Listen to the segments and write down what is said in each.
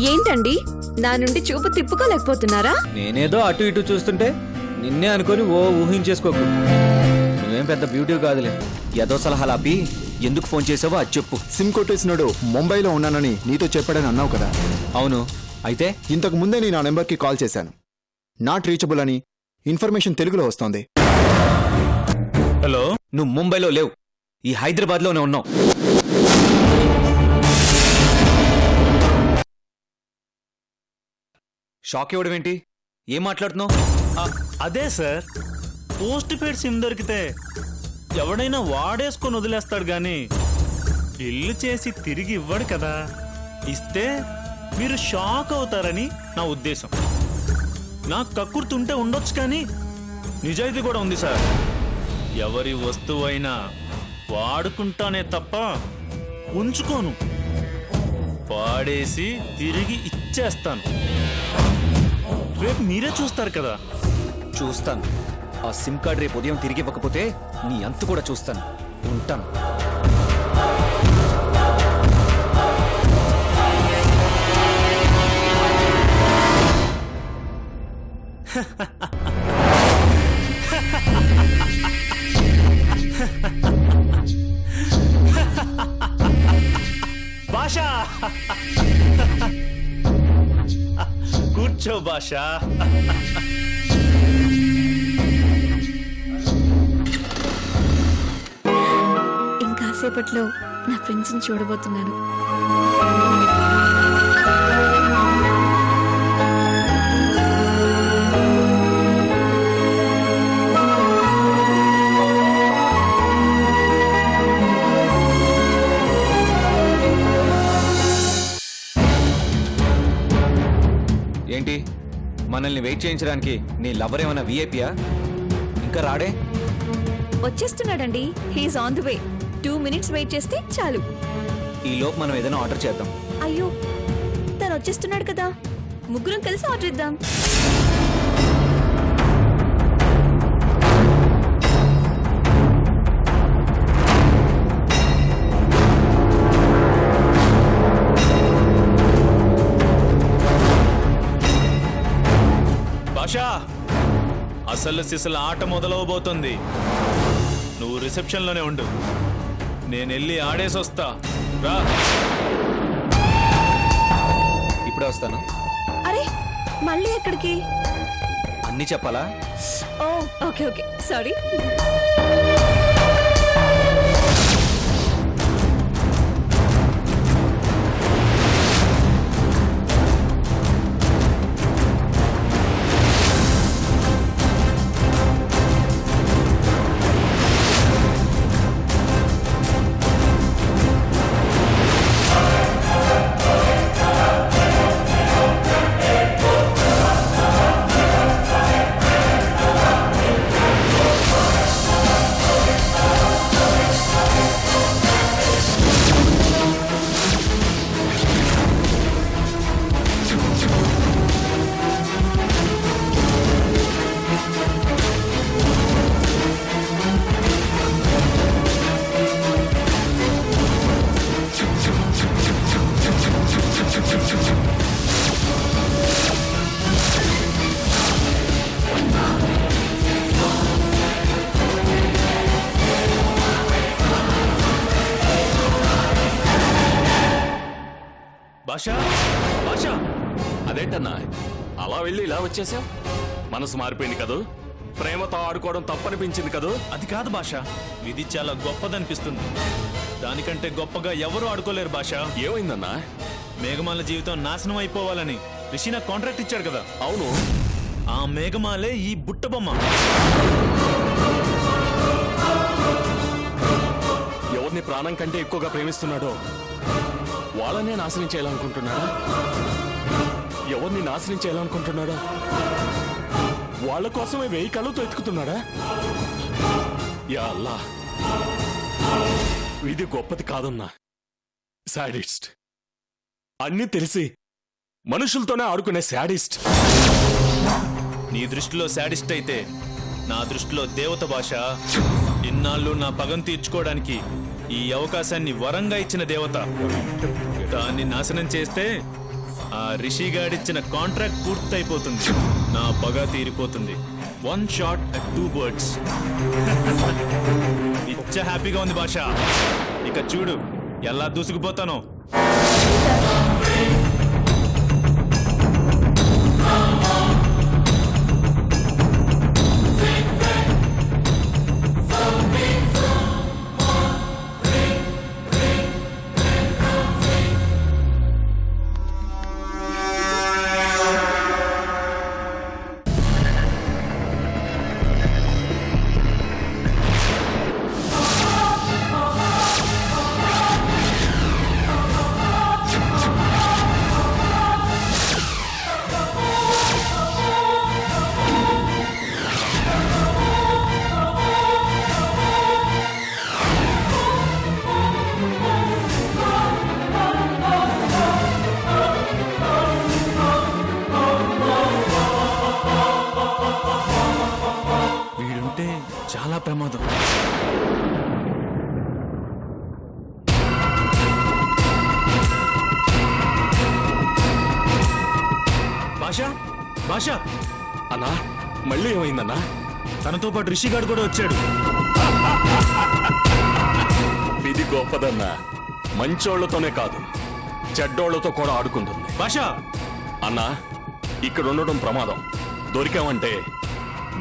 ఏంటండి నా నుండి చూపు తిప్పుకోలేకపోతున్నారా? నేనేదో అటు ఇటు చూస్తుంటే నిన్నే అనుకొని ఓ ఊహించేసుకోకు. నువ్వేం పెద్ద బ్యూటీ కాదులే. ఏదో సలహాలు ఆపి ఎందుకు ఫోన్ చేసావో అది చెప్పు. సిమ్ కొట్టేసినాడు ముంబైలో ఉన్నానని నీతో చెప్పాడని అన్నావు కదా. అవును, అయితే ఇంతకు ముందే నేను ఆ నెంబర్కి కాల్ చేశాను. నాట్ రీచబుల్ అని ఇన్ఫర్మేషన్ తెలుగులో వస్తోంది. హలో, నువ్వు ముంబైలో లేవు, ఈ హైదరాబాద్లోనే ఉన్నావు. షాక్ ఇవ్వడమేంటి? ఏం మాట్లాడుతున్నావు? అదే సార్, పోస్ట్ పెయిడ్ సిమ్ దొరికితే ఎవడైనా వాడేసుకొని వదిలేస్తాడు గాని బిల్లు చేసి తిరిగి ఇవ్వడు కదా. ఇస్తే మీరు షాక్ అవుతారని నా ఉద్దేశం. నాకు కక్కుర్తుంటే ఉండొచ్చు కానీ నిజాయితీ కూడా ఉంది సార్. ఎవరి వస్తువైనా వాడుకుంటానే తప్ప ఉంచుకోను, వాడేసి తిరిగి ఇచ్చేస్తాను. రేపు మీరే చూస్తారు కదా. చూస్తాను. ఆ సిమ్ కార్డ్ రేపు ఉదయం తిరిగి ఇవ్వకపోతే నీ అంతు కూడా చూస్తాను. ఉంటాను. భాషా, కూర్చో భాషా. ఇంకాసేపట్లో నా ఫ్రెండ్స్ని చూడబోతున్నాను. ఏంటి, మనల్ని వెయిట్ చేయించడానికి నీ లవర్ ఏమైనా విఐపియా? ఇంకా రాడే? వచ్చేస్తున్నాడండి. He's on the way. 2 minutes wait చేస్తే చాలు. ఈ లోపు మనం ఏదైనా ఆర్డర్ చేద్దాం. అయ్యో, తను వచ్చేస్తున్నాడు కదా, ముగ్గురం కలిసి ఆర్డర్ ఇద్దాం. భాషా, అసలు సిసలు ఆట మొదలవబోతుంది. నువ్వు రిసెప్షన్లోనే ఉండు, నేను వెళ్ళి ఆడేసి వస్తా. రా. ఇప్పుడే వస్తాను. అరే, మళ్ళీ ఎక్కడికి? అన్నీ చెప్పాలా? ఓ, ఓకే ఓకే, సారీ. భాషా, భాషా, అదేంటన్నా అలా వెళ్ళి ఇలా వచ్చేసావు? మనసు మారిపోయింది కదూ? ప్రేమతో ఆడుకోవడం తప్పనిపించింది కదూ? అది కాదు భాషా, ఇది చాలా గొప్పదనిపిస్తుంది. దానికంటే గొప్పగా ఎవరు ఆడుకోలేరు భాషా. ఏమైందన్నా? మేఘమాల జీవితం నాశనం అయిపోవాలని రిషి నాకు కాంట్రాక్ట్ ఇచ్చాడు కదా. అవును, ఆ మేఘమాలే ఈ బుట్టబొమ్మ. ఎవరిని ప్రాణం కంటే ఎక్కువగా ప్రేమిస్తున్నాడో వాళ్ళనే నాశనం చేయాలనుకుంటున్నాడా? ఎవరిని నాశనం చేయాలనుకుంటున్నాడా వాళ్ళ కోసమే 1000 కళ్ళతో ఎత్తుకుతున్నాడా? యా అల్లా, ఇది గొప్పది కాదన్నా, సాడిస్ట్. అన్నీ తెలిసి మనుషులతోనే ఆడుకునే శాడిస్ట్. నీ దృష్టిలో శాడిస్ట్ అయితే నా దృష్టిలో దేవత భాష. ఇన్నాళ్ళు నా పగం తీర్చుకోవడానికి ఈ అవకాశాన్ని వరంగా ఇచ్చిన దేవత. దాన్ని నాశనం చేస్తే ఆ రిషి గాడిచ్చిన కాంట్రాక్ట్ పూర్తయిపోతుంది. నా పగ తీరిపోతుంది. 1 shot at 2 birds. ఇచ్చ హ్యాపీగా ఉంది భాష. ఇక చూడు ఎలా దూసుకుపోతానో. వీడుంటే చాలా ప్రమాదం. భాష భాష అన్నా మళ్ళీ ఏమైందన్నా? తనతో పాటు రిషిగాడు కూడా వచ్చాడు. ఇది గొప్పదన్నా. మంచోళ్లతోనే కాదు చెడ్డోళ్లతో కూడా ఆడుకుంటుంది. భాష అన్నా ఇక్కడ ఉండడం ప్రమాదం. దొరికామంటే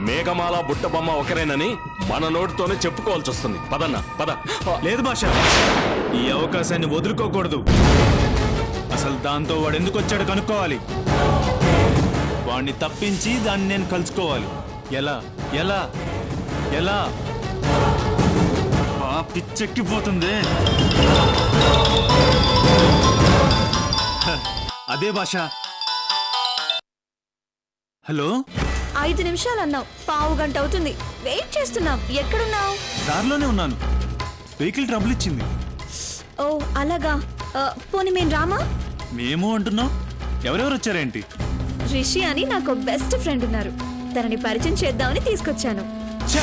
మేఘమాల బుట్టబొమ్మ ఒకరేనని మన నోటితోనే చెప్పుకోవాల్సి వస్తుంది. పదన్నా పద. లేదు భాష, ఈ అవకాశాన్ని వదులుకోకూడదు. అసలు దాంతో వాడు ఎందుకు వచ్చాడు కనుక్కోవాలి. వాడిని తప్పించి దాన్ని నేను కలుసుకోవాలి. ఎలా ఎలా ఎలా? పిచ్చెక్కిపోతుంది. అదే భాష. హలో, 5 నిమిషాలు అన్నావు, పావు గంట అవుతుంది. వెయిట్ చేస్తున్నాం. ఎక్కడున్నావు? దారిలోనే ఉన్నాను. వెహికల్ ట్రబుల్ ఇచ్చింది. ఓ అలాగా. పోనీ మేము రామా? మేము అంటున్నాం. ఎవరెవరు వచ్చారేంటి? రిషి అని నాకు బెస్ట్ ఫ్రెండ్ ఉన్నారు. తనని పరిచయం చేద్దామని తీసుకొచ్చాను. ఛా!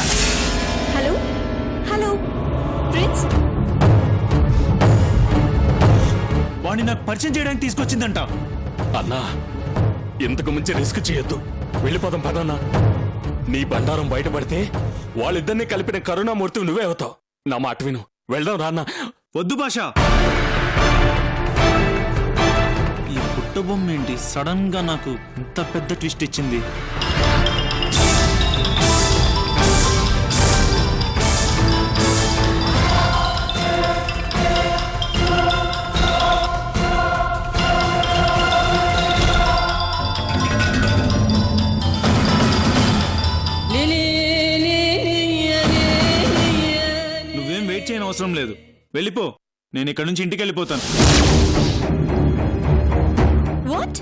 Hello hello prince. వాడిని నాకు పరిచయం చేయడానికి తీసుకొచ్చిందంట. అన్నా ఇంతకు మించి రిస్క్ చేయొద్దు. వెళ్ళిపోదాం పదన్నా. నీ బండారం బయటపడితే వాళ్ళిద్దరినీ కలిపిన కరుణామూర్తి నువ్వే అవుతావు. నా మాట విను. వెళ్దాం రాన్నా. వద్దు భాష. ఈ పుట్ట బొమ్మ ఏంటి సడన్ గా నాకు ఇంత పెద్ద ట్విస్ట్ ఇచ్చింది? నువ్వేం వెయిట్ చేయని అవసరం లేదు. వెళ్ళిపో. నేను ఇక్కడ నుంచి ఇంటికి వెళ్ళిపోతాను. వాట్?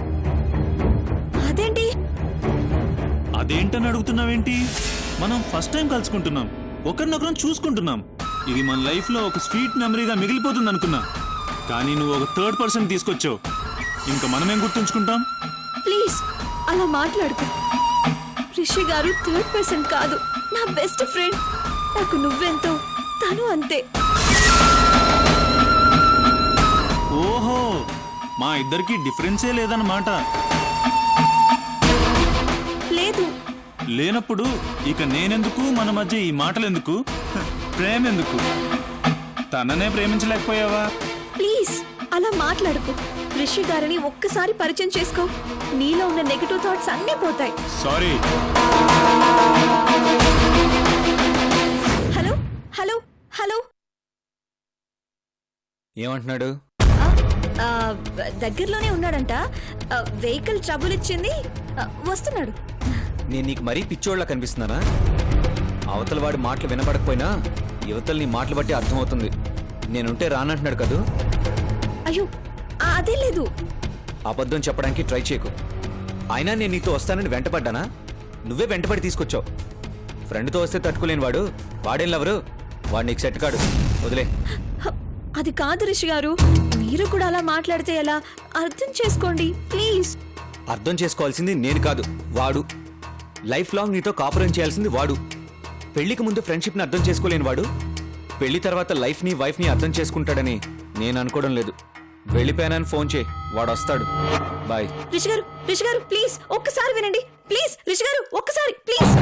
అదేంటి? అదేంటని అడుగుతున్నావేంటి? మనం ఫస్ట్ టైం కలుసుకుంటున్నాం, ఒకరినొకరం చూసుకుంటున్నాం. ఇది మన లైఫ్ లో ఒక స్వీట్ మెమరీగా మిగిలిపోతుంది అనుకున్నా. కానీ నువ్వు ఒక 3rd పర్సన్ తీసుకొచ్చావు. ఇంకా మనమేం గుర్తుంచుకుంటాం? ప్లీజ్ అలా మాట్లాడుకో. రిషి గారు 3rd పర్సన్ కాదు, నా బెస్ట్ ఫ్రెండ్. నాకు నువ్వెంతో తను అంతే. ఓహో, మా ఇద్దరికి డిఫరెన్సే లేదన్నమాట. లేదు. లేనప్పుడు ఇక నేనెందుకు, మన మధ్య ఈ మాటలెందుకు, ప్రేమెందుకు? తననే ప్రేమించలేకపోయావా? ప్లీజ్ అలా మాట్లాడుకో. రిషి గారిని ఒక్కసారి పరిచయం చేసుకో. నీలో ఉన్న నెగటివ్ థాట్స్ అన్నీ పోతాయి. సారీ. Hello hello hello. ఏమంటున్నాడు? దగ్గరలోనే ఉన్నాడంట. వెహికల్ ట్రబుల్ ఇచ్చింది. వస్తున్నాడు. నేను నీకు మరీ పిచ్చోళ్ళ కనిపిస్తున్నానా? అవతల వాడి మాటలు వినపడకపోయినా యువతలు నీ మాటలు బట్టి అర్థమవుతుంది. నేనుంటే రానంటున్నాడు కదూ. అయ్యో అదే లేదు. అబద్ధం చెప్పడానికి ట్రై చేయకు. అయినా నేను నీతో వస్తానని వెంటపడ్డానా? నువ్వే వెంటపడి తీసుకొచ్చావు. ఫ్రెండ్తో వస్తే తట్టుకోలేని వాడు వాడేం లవరు. వాడు నీకు సెట్ కాడు. వదిలే. అది కాదు రిషి గారు, మీరు కూడా అలా మాట్లాడితే ఎలా? అర్థం చేసుకోండి ప్లీజ్. అర్థం చేసుకోవాల్సింది నేను కాదు, వాడు. లైఫ్ లాంగ్ నీతో కాపురం చేయాల్సింది వాడు. పెళ్లికి ముందు ఫ్రెండ్షిప్ని అర్థం చేసుకోలేని వాడు పెళ్లి తర్వాత లైఫ్ని వైఫ్ని అర్థం చేసుకుంటాడని నేను అనుకోవడం లేదు. వెళ్ళిపోయానని ఫోన్ చేయి, వాడు వస్తాడు. బాయ్. రిషి గారు ప్లీజ్ ఒక్కసారి వినండి. ప్లీజ్ రిషి గారు ఒక్కసారి ప్లీజ్.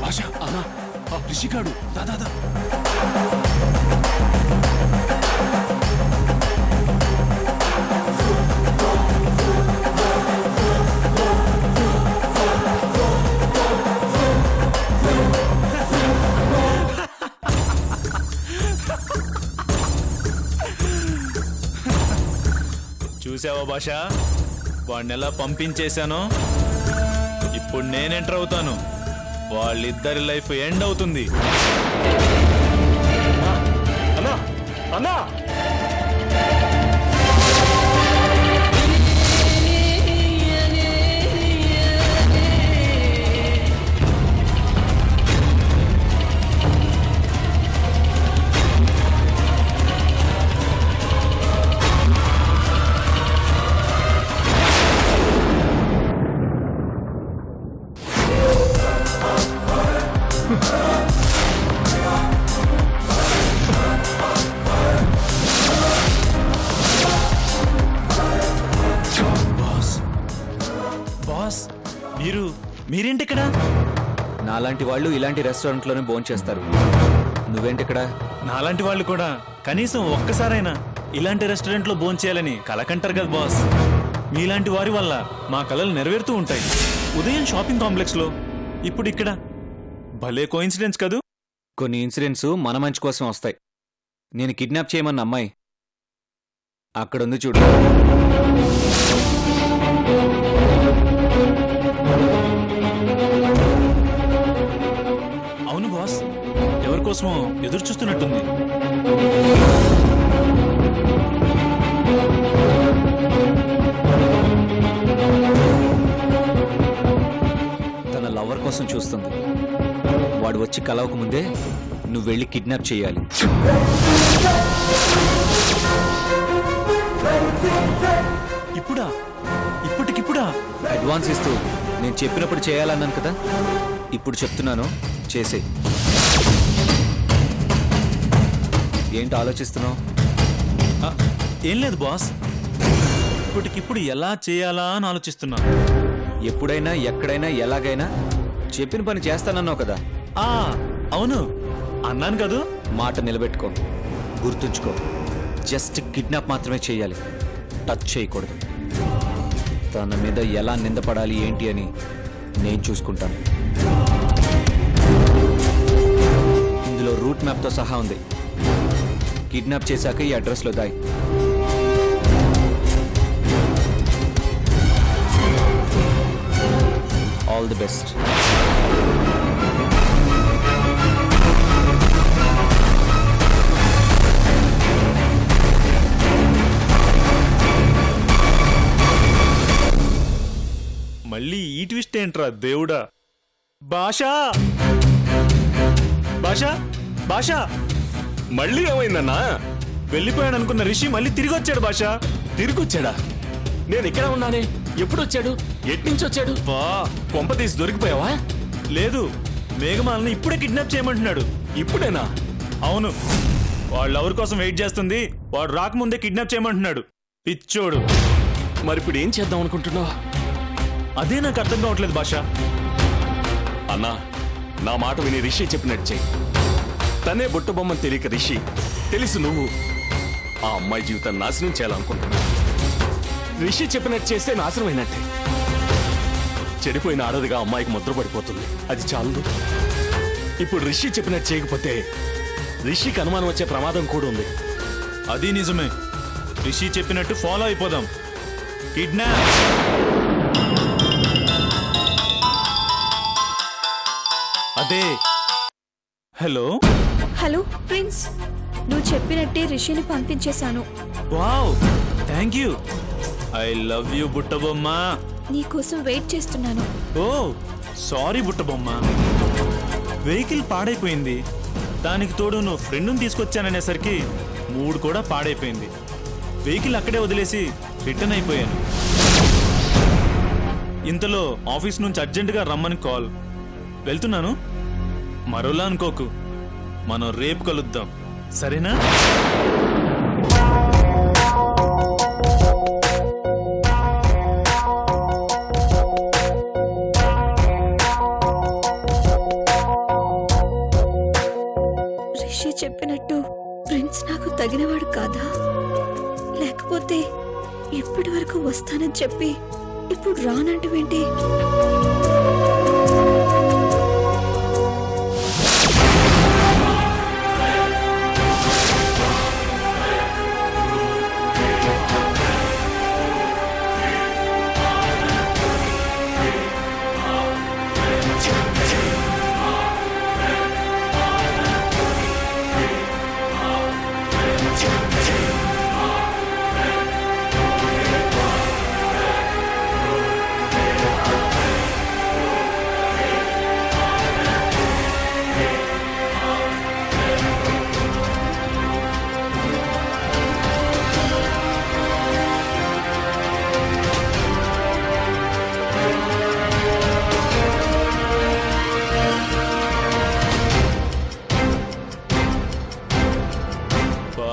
భాష అన్నా రిషికాడు దాదా చూసావా భాష, వాడిని ఎలా పంపించేశానో. ఇప్పుడు నేను ఎంటర్ అవుతాను, వాళ్ళిద్దరి లైఫ్ ఎండ్ అవుతుంది. అన్నా అన్నా బాస్ మీరేంటి ఇక్కడ? నాలాంటి వాళ్ళు ఇలాంటి రెస్టారెంట్లోనే భోంచేస్తారు. నువ్వేంటి ఇక్కడ? నాలాంటి వాళ్ళు కూడా కనీసం ఒక్కసారైనా ఇలాంటి రెస్టారెంట్లో భోంచేయాలని కలకంటారు కదా బాస్. మీలాంటి వారి వల్ల మా కలలు నెరవేరుతూ ఉంటాయి. ఉదయం షాపింగ్ కాంప్లెక్స్లో, ఇప్పుడు ఇక్కడ. భలే కోఇన్సిడెన్స్ కదూ. కొన్ని ఇన్సిడెంట్స్ మన మంచి కోసం వస్తాయి. నేను కిడ్నాప్ చేయమన్న అమ్మాయి అక్కడుంది చూడు. అవును బాస్, ఎవరికోసమో ఎదురు చూస్తున్నట్టుంది. తన లవర్ కోసం చూస్తుంది. వాడు వచ్చి కలవక ముందే నువ్వు వెళ్ళి కిడ్నాప్ చేయాలి. ఇప్పుడా? ఇప్పటికిప్పుడా? అడ్వాన్స్ ఇస్తూ నేను చెప్పినప్పుడు చేయాలన్నాను కదా, ఇప్పుడు చెప్తున్నాను, చేసే. ఏంటి ఆలోచిస్తున్నావు? ఆ, ఏం లేదు బాస్, ఇప్పటికిప్పుడు ఎలా చేయాలా అని ఆలోచిస్తున్నా. ఎప్పుడైనా ఎక్కడైనా ఎలాగైనా చెప్పిన పని చేస్తానన్నావు కదా. ఆ అవును అన్నాను కదూ. మాట నిలబెట్టుకో, గుర్తుంచుకో. జస్ట్ కిడ్నాప్ మాత్రమే చేయాలి, టచ్ చేయకూడదు. తన మీద ఎలా నిందపడాలి ఏంటి అని నేను చూసుకుంటాను. ఇందులో రూట్ మ్యాప్తో సహా ఉంది. కిడ్నాప్ చేశాక ఈ అడ్రస్లో దాయి. All the best. మళ్ళీ ఈ ట్విస్ట్ ఏంట్రా దేవుడా. భాషా భాషా భాషా మళ్ళీ ఏమైందన్నా? వెళ్ళిపోయాడు అనుకున్న రిషి మళ్ళీ తిరిగి వచ్చాడు. భాషా తిరిగొచ్చాడా? నేను ఇక్కడ ఉన్నానే. ఎప్పుడు వచ్చాడు? ఎట్నుంచి వచ్చాడు? బా కొంప తీసి దొరికిపోయావా? లేదు, మేఘమాలని ఇప్పుడే కిడ్నాప్ చేయమంటున్నాడు. ఇప్పుడేనా? అవును, వాళ్ళ ఎవరి కోసం వెయిట్ చేస్తుంది, వాడు రాకముందే కిడ్నాప్ చేయమంటున్నాడు. పిచ్చోడు. మరి ఇప్పుడు ఏం చేద్దాం అనుకుంటున్నావు? అదే నాకు అర్థం కావట్లేదు భాషా. అన్నా, నా మాట విని రిషి చెప్పినట్టు చెయ్యి. తనే బుట్టబొమ్మని తెలియక రిషి, తెలుసు నువ్వు ఆ అమ్మాయి జీవితాన్ని నాశనం చేయాలనుకుంటున్నా. రిషి చెప్పినట్టు చేస్తే నాశనం అయినట్టే. చెడిపోయిన ఆడదిగా అమ్మాయికి ముద్ర పడిపోతుంది. అది చాలు. ఇప్పుడు రిషి చెప్పినట్టు చేయకపోతే రిషికి అనుమానం వచ్చే ప్రమాదం కూడా ఉంది. అది నిజమే. రిషి చెప్పినట్టు ఫాలో అయిపోదాం. కిడ్నాప్. అదే. హలో హలో ప్రిన్స్, నువ్వు చెప్పినట్టే రిషిని పంపించేశాను. Wow, thank you. I love you బుట్టబొమ్మ. నీకోసం వెయిట్ చేస్తున్నాను. ఓ సారీ బుట్టబొమ్మ, వెహికల్ పాడైపోయింది. దానికి తోడు నువ్వు ఫ్రెండ్ని తీసుకొచ్చాననేసరికి మూడ్ కూడా పాడైపోయింది. వెహికల్ అక్కడే వదిలేసి రిటర్న్ అయిపోయాను. ఇంతలో ఆఫీస్ నుంచి అర్జెంటుగా రమ్మని కాల్. వెళ్తున్నాను. మరోలా అనుకోకు, మనం రేపు కలుద్దాం, సరేనా? రిషి చెప్పినట్టు ప్రిన్స్ నాకు తగినవాడు కాదా? లేకపోతే ఇప్పటి వరకు వస్తానని చెప్పి ఇప్పుడు రానంటవేంటి?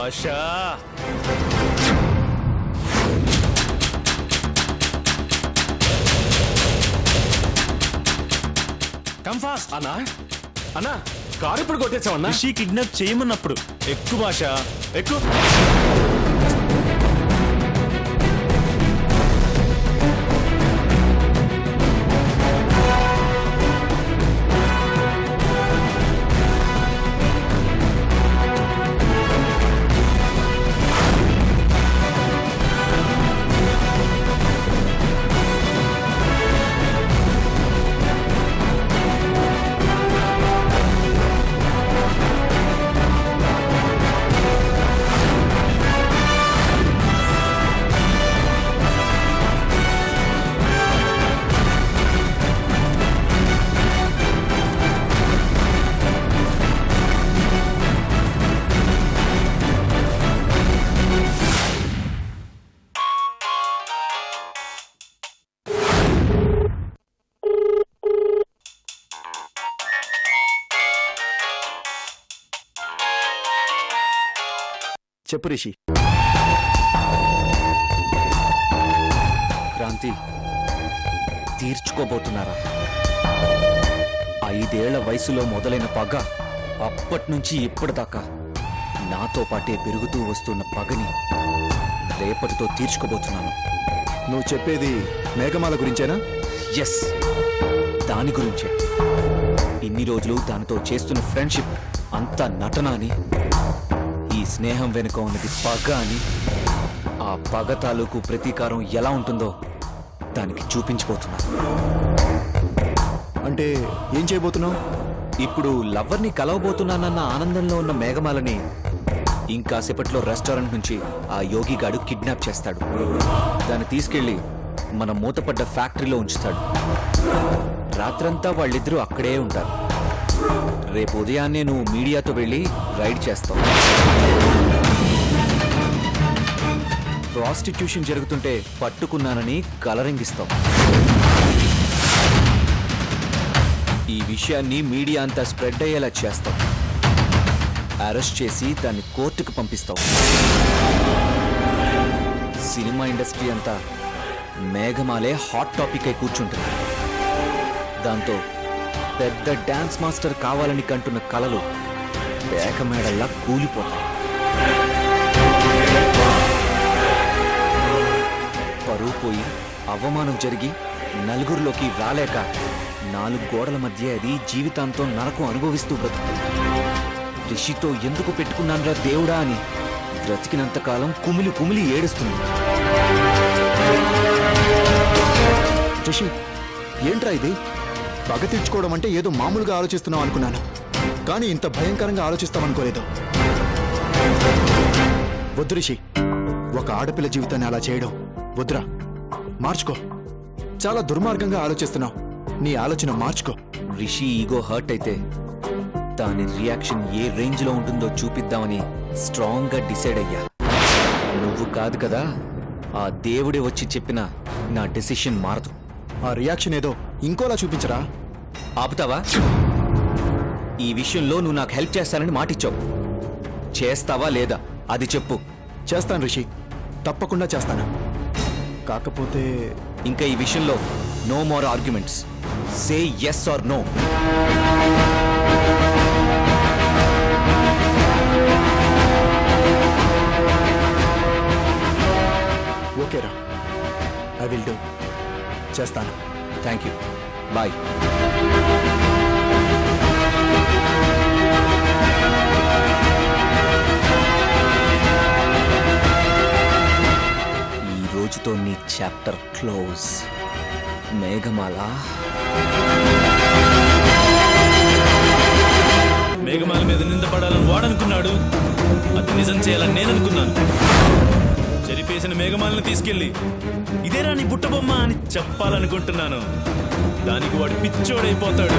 భాషా, కమ్ ఫాస్ట్. అన్నా అన్నా కారు ఇప్పుడు కొట్టేసావన్నా? రిషి కిడ్నాప్ చేయమన్నప్పుడు ఎక్కువ భాష, ఎక్కువ. చెప్పు రిషి. క్రాంతి, తీర్చుకోబోతున్నారా? 5 ఏళ్ల వయసులో మొదలైన పగ అప్పటి నుంచి ఇప్పటిదాకా నాతో పాటే పెరుగుతూ వస్తున్న పగని రేపటితో తీర్చుకోబోతున్నాను. నువ్వు చెప్పేది మేఘమాల గురించేనా? ఎస్, దాని గురించే. ఇన్ని రోజులు దానితో చేస్తున్న ఫ్రెండ్షిప్ అంతా నటన అని, ఈ స్నేహం వెనుక ఉన్నది పగ అని, ఆ పగ తాలూకు ప్రతీకారం ఎలా ఉంటుందో దానికి చూపించబోతున్నాను. అంటే ఏం చేయబోతున్నావు? ఇప్పుడు లవ్వర్ని కలవబోతున్నానన్న ఆనందంలో ఉన్న మేఘమాలని ఇంకాసేపట్లో రెస్టారెంట్ నుంచి ఆ యోగిగాడు కిడ్నాప్ చేస్తాడు. దాన్ని తీసుకెళ్లి మన మూతపడ్డ ఫ్యాక్టరీలో ఉంచుతాడు. రాత్రంతా వాళ్ళిద్దరూ అక్కడే ఉంటారు. రేపు ఉదయాన్నే నువ్వు మీడియాతో వెళ్ళి రైడ్ చేస్తావు. ప్రాస్టిట్యూషన్ జరుగుతుంటే పట్టుకున్నానని కలరింగిస్తావు. ఈ విషయాన్ని మీడియా అంతా స్ప్రెడ్ అయ్యేలా చేస్తావు. అరెస్ట్ చేసి దాన్ని కోర్టుకు పంపిస్తావు. సినిమా ఇండస్ట్రీ అంతా మేఘమాలే హాట్ టాపిక్ అయి కూర్చుంటుంది. దాంతో పెద్ద డాన్స్ మాస్టర్ కావాలని కంటున్న కలలు పేకమేడల్లా కూలిపోతాయి. పరువు పోయి అవమానం జరిగి నలుగురిలోకి రాలేక 4 గోడల మధ్య అది జీవితాంతం నరకం అనుభవిస్తూ బ్రతుకుతుంది. రిషితో ఎందుకు పెట్టుకున్నాన్రా దేవుడా అని బ్రతికినంతకాలం కుమిలి కుమిలి ఏడుస్తుంది. రిషి, ఏంట్రా ఇది? పగ తీర్చుకోవడం అంటే ఏదో మామూలుగా ఆలోచిస్తున్నావు అనుకున్నాను, కానీ ఇంత భయంకరంగా ఆలోచిస్తామనుకోలేదు. వద్దు రిషి, ఒక ఆడపిల్ల జీవితాన్ని అలా చేయడం వద్దురా. మార్చుకో. చాలా దుర్మార్గంగా ఆలోచిస్తున్నావు. నీ ఆలోచన మార్చుకో. రిషి ఈగో హర్ట్ అయితే దాని రియాక్షన్ ఏ రేంజ్ లో ఉంటుందో చూపిద్దామని స్ట్రాంగ్ గా డిసైడ్ అయ్యా. నువ్వు నువ్వు కాదు కదా, ఆ దేవుడే వచ్చి చెప్పిన నా డెసిషన్ మారదు. ఆ రియాక్షన్ ఏదో ఇంకోలా చూపించరా? ఆపుతావా? ఈ విషయంలో నువ్వు నాకు హెల్ప్ చేస్తానని మాటిచ్చావు. చేస్తావా లేదా అది చెప్పు. చేస్తాను రిషి, తప్పకుండా చేస్తాను. కాకపోతే ఇంకా ఈ విషయంలో no more arguments. Say yes or no. ఓకేరా, ఐ విల్ డూ. చేస్తాను. Thank you. బాయ్. ఈ రోజుతో నీ చాప్టర్ క్లోజ్. మేఘమాల. మేఘమాల మీద నింద పడాలని వాడనుకున్నాడు, అది నిజం చేయాలని నేను అనుకున్నాను. చెరిపేసిన మేఘమాలను తీసుకెళ్లి ఇదేరా నీ బుట్టబొమ్మ అని చెప్పాలనుకుంటున్నాను. దానికి వాడు పిచ్చోడైపోతాడు.